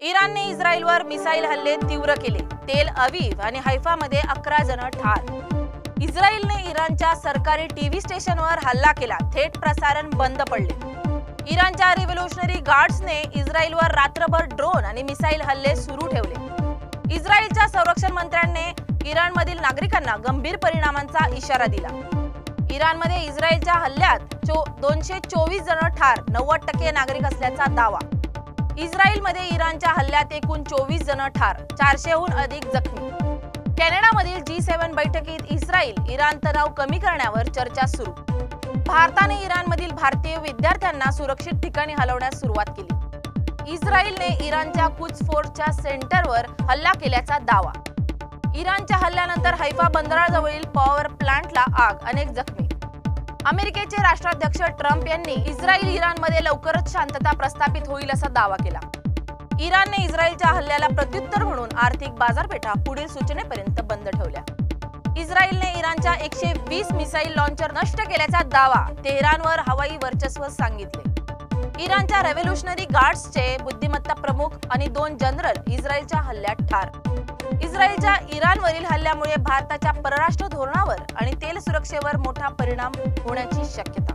इराणने इस्रायलवर मिसाईल हल्ले तीव्र केले। तेल अवीव आणि हैफामध्ये 11 जण ठार। इस्रायलने इराणच्या सरकारी टीव्ही स्टेशनवर हल्ला केला। थेट प्रसारण बंद पडले। इराणच्या रिव्होल्यूशनरी गार्ड्सने इस्रायलवर रात्रभर ड्रोन आणि मिसाईल हल्ले सुरू ठेवले। इस्रायलच्या संरक्षण मंत्र्यांनी इराणमधील नागरिकांना गंभीर परिणामांचा इशारा दिला। इराणमध्ये इस्रायलच्या हल्ल्यात 224 जण ठार, 90% नागरिक असल्याचा दावा। इस्रायलमध्ये इराणच्या हल्ल्यात एकूण 24 जण ठार, 400हून अधिक जखमी। कॅनडामधील G7 बैठकीत इस्रायल इराण तणाव कमी करण्यावर चर्चा सुरू। भारताने इराणमधील भारतीय विद्यार्थ्यांना सुरक्षित ठिकाणी हलवण्यास सुरुवात केली। इस्रायलने इराणच्या कुच फोर्सच्या सेंटरवर हल्ला केल्याचा दावा। इराणच्या हल्ल्यानंतर हैफा बंदराजवळील पॉवर प्लांटला आग, अनेक जखमी। अमेरिकेचे राष्ट्राध्यक्ष ट्रम्प यांनी इस्रायल इराणमध्ये लवकरच शांतता प्रस्थापित होईल असा दावा केला। इराणने इस्रायलच्या हल्ल्याला प्रत्युत्तर म्हणून आर्थिक बाजारपेठा पुढील सूचनेपर्यंत बंद ठेवल्या। इस्रायलने इराणच्या 120 मिसाईल लॉन्चर नष्ट केल्याचा दावा, तेहरानवर हवाई वर्चस्व सांगितले। इराणच्या रेव्होल्यूशनरी गार्ड्सचे बुद्धिमत्ता प्रमुख आणि 2 जनरल इस्रायलच्या हल्ल्यात ठार। इस्रायलच्या इराणवरील हल्ल्यामुळे भारताच्या परराष्ट्र धोरणावर आणि तेल सुरक्षेवर मोठा परिणाम होण्याची शक्यता।